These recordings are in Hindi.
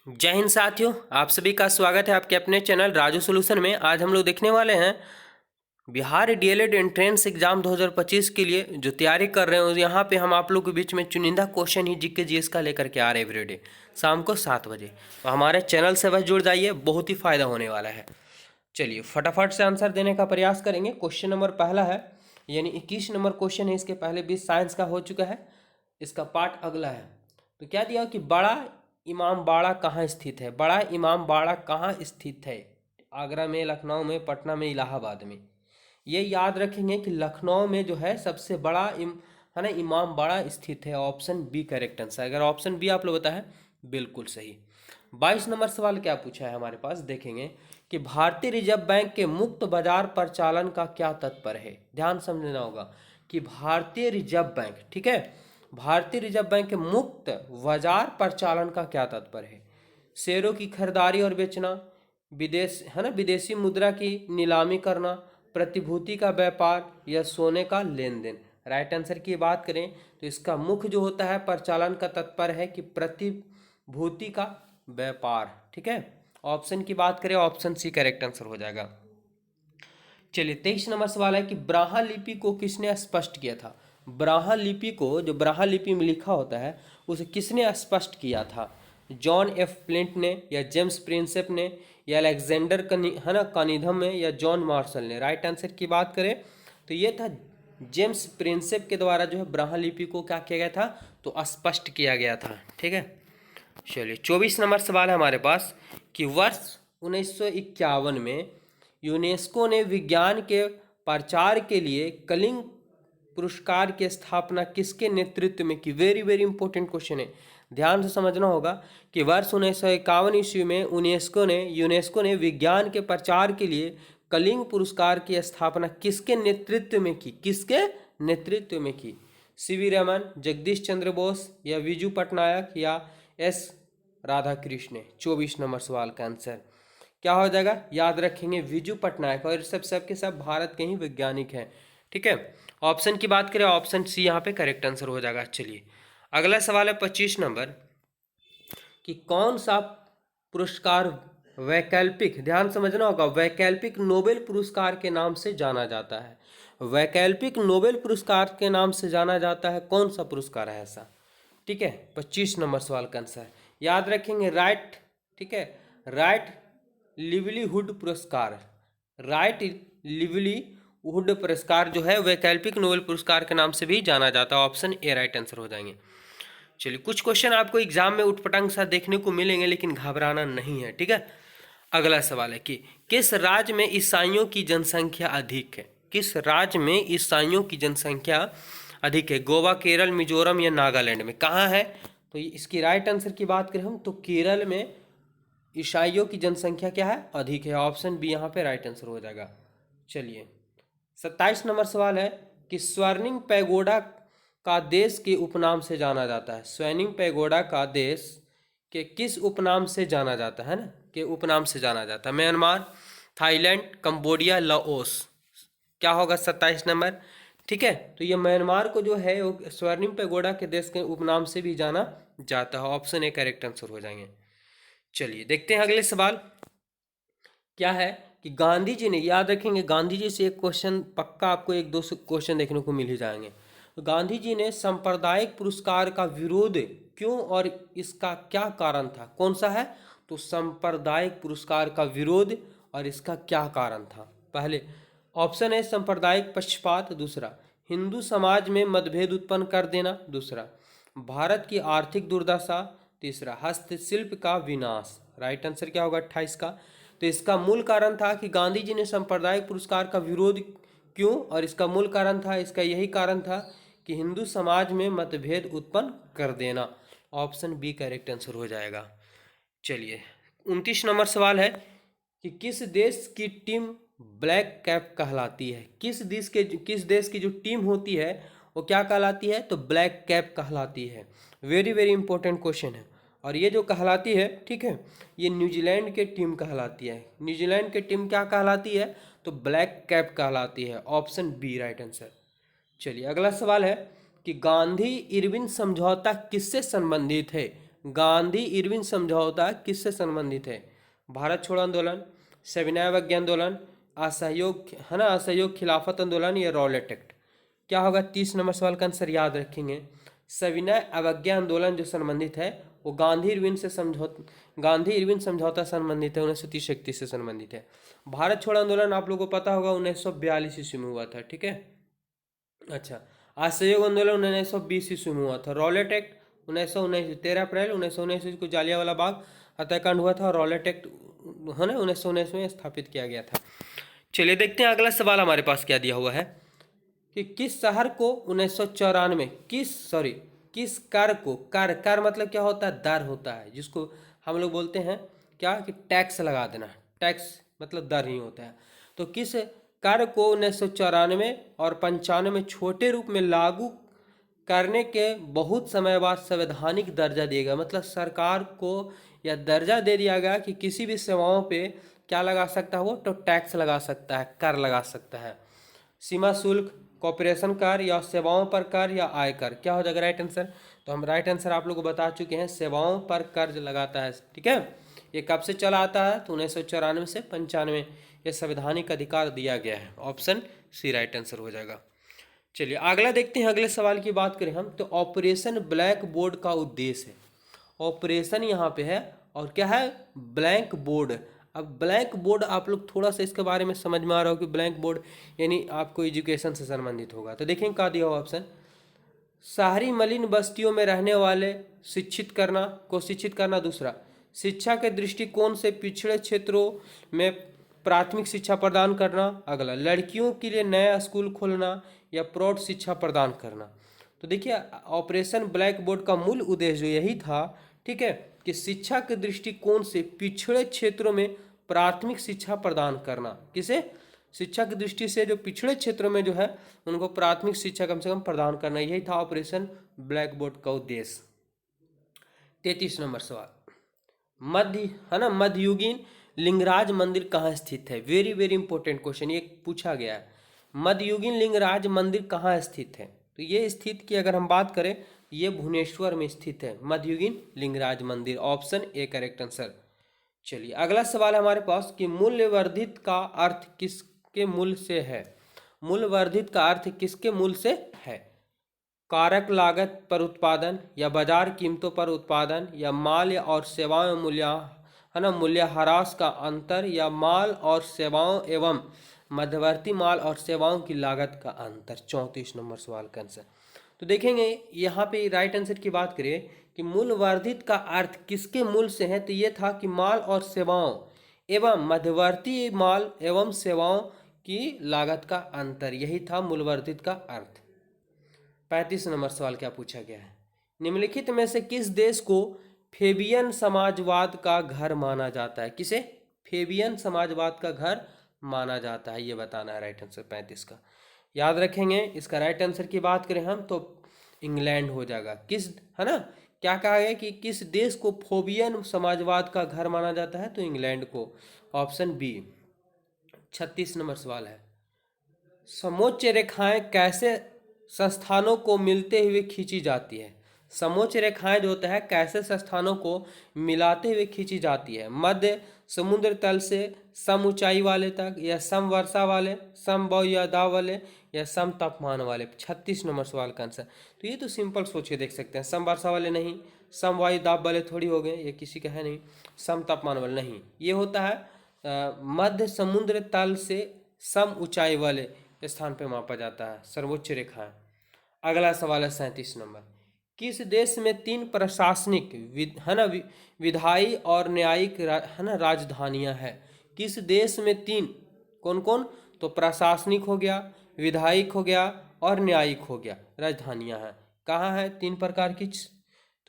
जय हिंद साथियों, आप सभी का स्वागत है आपके अपने चैनल राजू सॉल्यूशन में। आज हम लोग देखने वाले हैं बिहार डीएलएड एंट्रेंस एग्जाम 2025 के लिए जो तैयारी कर रहे हो। यहाँ पे हम आप लोग के बीच में चुनिंदा क्वेश्चन ही जीके जीएस का लेकर के आ रहे हैं एवरीडे शाम को 7 बजे। तो हमारे चैनल से बस जुड़ जाइए, बहुत ही फायदा होने वाला है। चलिए फटाफट से आंसर देने का प्रयास करेंगे। क्वेश्चन नंबर पहला है, यानी 21 नंबर क्वेश्चन है। इसके पहले 20 साइंस का हो चुका है, इसका पार्ट अगला है। तो क्या दिया कि बड़ा इमाम बाड़ा कहाँ स्थित है? बड़ा इमाम बाड़ा कहाँ स्थित है? आगरा में, लखनऊ में, पटना में, इलाहाबाद में। ये याद रखेंगे कि लखनऊ में जो है सबसे बड़ा है ना इमाम बाड़ा स्थित है। Option B correct answer. अगर ऑप्शन बी आप लोग बताए बिल्कुल सही। 22 नंबर सवाल क्या पूछा है हमारे पास, देखेंगे कि भारतीय रिजर्व बैंक के मुक्त बाजार परिचालन का क्या तात्पर्य है। ध्यान समझना होगा कि भारतीय रिजर्व बैंक, ठीक है, भारतीय रिजर्व बैंक के मुक्त बाजार परिचालन का क्या तात्पर्य है? शेयरों की खरीदारी और बेचना, विदेश है ना विदेशी मुद्रा की नीलामी करना, प्रतिभूति का व्यापार या सोने का लेन देन। राइट आंसर की बात करें तो इसका मुख्य जो होता है परिचालन का तात्पर्य है कि प्रतिभूति का व्यापार। ठीक है, ऑप्शन की बात करें ऑप्शन सी करेक्ट आंसर हो जाएगा। चलिए 23 नंबर सवाल है कि ब्राह्मण लिपि को किसने स्पष्ट किया था? ब्राह्मण लिपि को, जो ब्राह्मण लिपि में लिखा होता है, उसे किसने स्पष्ट किया था? जॉन एफ प्लिंट ने, या जेम्स प्रिंसेप ने, या अलेक्जेंडर है ना कानिधम ने, या जॉन मार्शल ने। राइट आंसर की बात करें तो ये था जेम्स प्रिंसेप के द्वारा जो है ब्राह्मण लिपि को क्या किया गया था, तो स्पष्ट किया गया था। ठीक है, चलिए 24 नंबर सवाल है हमारे पास कि वर्ष 1951 में यूनेस्को ने विज्ञान के प्रचार के लिए कलिंग पुरस्कार की स्थापना किसके नेतृत्व में की? वेरी वेरी इंपॉर्टेंट क्वेश्चन है, ध्यान से समझना होगा कि वर्ष 1951 ईस्वी में यूनेस्को ने विज्ञान के प्रचार के लिए कलिंग पुरस्कार की स्थापना किसके नेतृत्व में की? किसके नेतृत्व में की? सीवी रमन, जगदीश चंद्र बोस, या विजू पटनायक, या एस राधाकृष्ण। 24 नंबर सवाल का आंसर क्या हो जाएगा? याद रखेंगे विजू पटनायक, और सब के सब भारत के ही वैज्ञानिक हैं। ठीक है, ऑप्शन की बात करें ऑप्शन सी यहाँ पे करेक्ट आंसर हो जाएगा। चलिए अगला सवाल है 25 नंबर कि कौन सा पुरस्कार वैकल्पिक, ध्यान समझना होगा, वैकल्पिक नोबेल पुरस्कार के नाम से जाना जाता है? वैकल्पिक नोबेल पुरस्कार के नाम से जाना जाता है, कौन सा पुरस्कार है ऐसा? ठीक है, 25 नंबर सवाल का आंसर याद रखेंगे राइट, ठीक है, राइट लिवलीहुड पुरस्कार। राइट लिवलीहुड पुरस्कार जो है वैकल्पिक नोबेल पुरस्कार के नाम से भी जाना जाता है। ऑप्शन ए राइट आंसर हो जाएंगे। चलिए कुछ क्वेश्चन आपको एग्जाम में उठपटांग सा देखने को मिलेंगे, लेकिन घबराना नहीं है। ठीक है, अगला सवाल है कि किस राज्य में ईसाइयों की जनसंख्या अधिक है? किस राज्य में ईसाइयों की जनसंख्या अधिक है? गोवा, केरल, मिजोरम, या नागालैंड में? कहाँ है? तो इसकी राइट आंसर की बात करें हम तो केरल में ईसाइयों की जनसंख्या क्या है? अधिक है। ऑप्शन बी यहाँ पे राइट आंसर हो जाएगा। चलिए 27 नंबर सवाल है कि स्वर्णिम पैगोडा का देश के उपनाम से जाना जाता है। स्वर्णिम पैगोडा का देश के किस उपनाम से जाना जाता है ना, के उपनाम से जाना जाता है? Myanmar, Thailand, Cambodia, Laos. क्या होगा 27 नंबर? ठीक है, तो ये म्यांमार को जो है वो स्वर्णिम पैगोडा के देश के उपनाम से भी जाना जाता है। ऑप्शन ए करेक्ट आंसर हो जाएंगे। चलिए देखते हैं अगले सवाल क्या है कि गांधी जी ने, याद रखेंगे गांधी जी से एक क्वेश्चन पक्का आपको एक दो क्वेश्चन देखने को मिल ही जाएंगे। तो गांधी जी ने सांप्रदायिक पुरस्कार का विरोध क्यों और इसका क्या कारण था? कौन सा है? तो सांप्रदायिक पुरस्कार का विरोध और इसका क्या कारण था? पहले ऑप्शन है सांप्रदायिक पक्षपात, दूसरा हिंदू समाज में मतभेद उत्पन्न कर देना, दूसरा भारत की आर्थिक दुर्दशा, तीसरा हस्तशिल्प का विनाश। राइट आंसर क्या होगा 28 का? तो इसका मूल कारण था कि गांधी जी ने सांप्रदायिक पुरस्कार का विरोध क्यों, और इसका मूल कारण था, इसका यही कारण था कि हिंदू समाज में मतभेद उत्पन्न कर देना। ऑप्शन बी करेक्ट आंसर हो जाएगा। चलिए 29 नंबर सवाल है कि किस देश की टीम ब्लैक कैप कहलाती है? किस देश की जो टीम होती है वो क्या कहलाती है? तो ब्लैक कैप कहलाती है। वेरी वेरी इंपॉर्टेंट क्वेश्चन है। और ये जो कहलाती है, ठीक है, ये न्यूजीलैंड के टीम कहलाती है। न्यूजीलैंड की टीम क्या कहलाती है? तो ब्लैक कैप कहलाती है। Option B right answer. चलिए अगला सवाल है कि गांधी इरविन समझौता किससे संबंधित है? गांधी इरविन समझौता किससे संबंधित है? भारत छोड़ो आंदोलन, सविनय अवज्ञा आंदोलन, असहयोग है ना, असहयोग खिलाफत आंदोलन या रॉलेट एक्ट। क्या होगा? 30 नंबर सवाल का आंसर याद रखेंगे। सविनय अवज्ञा आंदोलन जो संबंधित है वो गांधी इरविन समझौता संबंधित है, 1930-31 से संबंधित है। भारत छोड़ो आंदोलन आप लोगों को पता होगा 1942 ईस्वी में हुआ था, ठीक है। अच्छा, असहयोग आंदोलन 1920 ईस्वी में हुआ था। रॉलेट एक्ट 1919, 13 अप्रैल 1919 को जालियांवाला बाग हत्याकांड हुआ था और रॉलेट एक्ट है ना 1919 में स्थापित किया गया था। चलिए देखते हैं अगला सवाल हमारे पास क्या दिया हुआ है कि किस शहर को 1994 किस कर को, कर मतलब क्या होता है? दर होता है, जिसको हम लोग बोलते हैं क्या कि टैक्स लगा देना। टैक्स मतलब दर ही होता है। तो किस कर को 1994 और 95 में छोटे रूप में लागू करने के बहुत समय बाद संवैधानिक दर्जा दिया गया। मतलब सरकार को यह दर्जा दे दिया गया कि किसी भी सेवाओं पे क्या लगा सकता है वो? तो टैक्स लगा सकता है, कर लगा सकता है। सीमा शुल्क, कॉर्पोरेशन कर या सेवाओं पर कर या आयकर। क्या हो जाएगा राइट आंसर? तो हम राइट आंसर आप लोग को बता चुके हैं, सेवाओं पर कर लगाता है, ठीक है। ये कब से चला आता है? तो 1994 से 95 ये संवैधानिक अधिकार दिया गया है। ऑप्शन सी राइट आंसर हो जाएगा। चलिए अगला देखते हैं। अगले सवाल की बात करें हम तो ऑपरेशन ब्लैक बोर्ड का उद्देश्य है। ऑपरेशन यहाँ पे है और क्या है? Black board. अब ब्लैक बोर्ड आप लोग थोड़ा सा इसके बारे में समझ में आ रहा हो कि ब्लैक बोर्ड यानी आपको एजुकेशन से संबंधित होगा। तो देखें क्या दिया हुआ ऑप्शन। शहरी मलिन बस्तियों में रहने वाले शिक्षित करना। दूसरा, शिक्षा के दृष्टिकोण से पिछड़े क्षेत्रों में प्राथमिक शिक्षा प्रदान करना। अगला, लड़कियों के लिए नया स्कूल खोलना या प्रौढ़ शिक्षा प्रदान करना। तो देखिए ऑपरेशन ब्लैक बोर्ड का मूल उद्देश्य जो यही था, ठीक है, कि शिक्षा के दृष्टिकोण से पिछड़े क्षेत्रों में प्राथमिक शिक्षा प्रदान करना। किसे? शिक्षा की दृष्टि से जो पिछड़े क्षेत्रों में जो है उनको प्राथमिक शिक्षा कम से कम प्रदान करना, यही था ऑपरेशन ब्लैक बोर्ड का उद्देश्य। 33 नंबर सवाल, मध्ययुगीन लिंगराज मंदिर कहाँ स्थित है? वेरी वेरी इंपॉर्टेंट क्वेश्चन, ये पूछा गया है। मध्ययुगीन लिंगराज मंदिर कहाँ स्थित है? तो ये स्थित की अगर हम बात करें, ये भुवनेश्वर में स्थित है मध्ययुगीन लिंगराज मंदिर। Option A correct answer. चलिए अगला सवाल है हमारे पास कि मूल्य वर्धित का अर्थ किसके मूल से है? मूल्य वर्धित का अर्थ किसके मूल से है? कारक लागत पर उत्पादन या बाजार कीमतों पर उत्पादन या माल और सेवाओं मूल्यह्रास का अंतर या माल और सेवाओं एवं मध्यवर्ती माल और सेवाओं की लागत का अंतर। 34 नंबर सवाल का आंसर। तो देखेंगे यहाँ पे राइट आंसर की बात करें कि मूल्य वर्धित का अर्थ किसके मूल से है, तो ये था कि माल और सेवाओं एवं मध्यवर्ती माल एवं सेवाओं की लागत का अंतर, यही था मूल्य वर्धित का अर्थ। 35 नंबर सवाल क्या पूछा गया है? निम्नलिखित में से किस देश को फेबियन समाजवाद का घर माना जाता है? किसे फेबियन समाजवाद का घर माना जाता है, ये बताना है राइट आंसर 35 का। याद रखेंगे इसका राइट आंसर की बात करें हम तो इंग्लैंड हो जाएगा। किस, है ना, क्या कहा गया कि किस देश को फोबियन समाजवाद का घर माना जाता है? तो इंग्लैंड को। Option B. 36 नंबर सवाल है, समोच्च रेखाएं कैसे संस्थानों को मिलते हुए खींची जाती है? समोच्च रेखाएं जो होता है कैसे संस्थानों को मिलाते हुए खींची जाती है? मध्य समुद्र तल से सम ऊंचाई वाले तक, या सम वर्षा वाले, सम वायु या दाब वाले, या सम तापमान वाले। 36 नंबर सवाल का आंसर। तो ये तो सिंपल सोच के देख सकते हैं, सम वर्षा वाले नहीं, सम वायु दाब वाले थोड़ी हो गए, ये किसी का है नहीं, सम तापमान वाले नहीं, ये होता है मध्य समुद्र तल से सम ऊंचाई वाले स्थान पे मापा जाता है सर्वोच्च रेखा है। अगला सवाल है 37 नंबर, किस देश में 3 प्रशासनिक विधायी और न्यायिक राजधानियां हैं? किस देश में 3 कौन कौन? तो प्रशासनिक हो गया, विधायिक हो गया और न्यायिक हो गया राजधानियां हैं। कहाँ है 3 प्रकार की?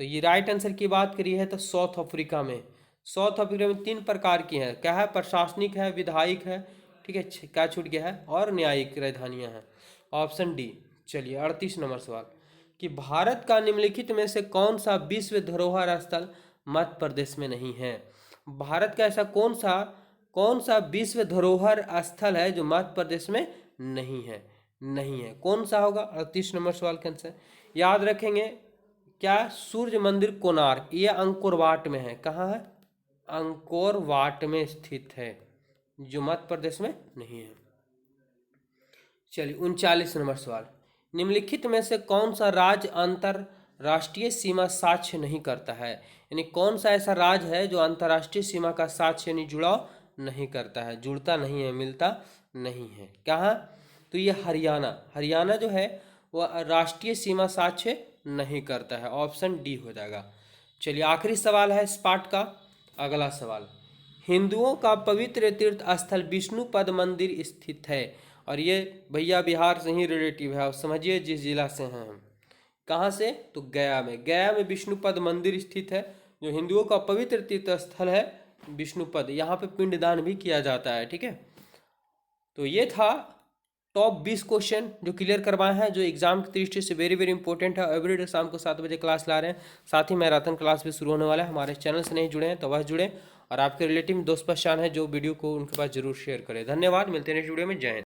तो ये राइट आंसर की बात करिए है तो साउथ अफ्रीका में। साउथ अफ्रीका में 3 प्रकार की हैं, क्या है? प्रशासनिक है, विधायिक है, ठीक है, क्या छूट गया है, और न्यायिक राजधानियां हैं। Option D. चलिए 38 नंबर सवाल कि भारत का निम्नलिखित में से कौन सा विश्व धरोहर स्थल मध्य प्रदेश में नहीं है? भारत का ऐसा कौन सा विश्व धरोहर स्थल है जो मध्य प्रदेश में नहीं है? कौन सा होगा? 38 नंबर सवाल का आंसर याद रखेंगे क्या सूर्य मंदिर कोणार्क ये अंकोरवाट में है? कहाँ है? अंकोरवाट में स्थित है, जो मध्य प्रदेश में नहीं है। चलिए 39 नंबर सवाल, निम्नलिखित में से कौन सा राज्य अंतरराष्ट्रीय सीमा साक्ष्य नहीं करता है? यानी कौन सा ऐसा राज्य है जो अंतरराष्ट्रीय सीमा का साक्ष्य यानी जुड़ाव नहीं करता है, जुड़ता नहीं है, मिलता नहीं है? कहाँ? तो ये हरियाणा। हरियाणा जो है वह राष्ट्रीय सीमा साक्ष्य नहीं करता है, ऑप्शन डी हो जाएगा। चलिए आखिरी सवाल है स्पार्ट का। अगला सवाल, हिंदुओं का पवित्र तीर्थ स्थल विष्णुपद मंदिर स्थित है, और ये भैया बिहार से ही रिलेटिव है, और समझिए जिस जिला से हैं हम। कहाँ से? तो गया में। गया में विष्णुपद मंदिर स्थित है, जो हिंदुओं का पवित्र तीर्थ स्थल है विष्णुपद। यहाँ पे पिंडदान भी किया जाता है। ठीक है, तो ये था टॉप 20 क्वेश्चन जो क्लियर करवाए हैं, जो एग्जाम की दृष्टि से वेरी वेरी इंपॉर्टेंट है। एवरीडे शाम को 7 बजे क्लास ला रहे हैं। साथ ही मैराथन क्लास भी शुरू होने वाला है। हमारे चैनल से नहीं जुड़े हैं तो वह जुड़े, और आपके रिलेटिव दोस्त पहचान है जो वीडियो को उनके पास जरूर शेयर करें। धन्यवाद, मिलते हैं नेक्स्ट वीडियो में। जय हिंद।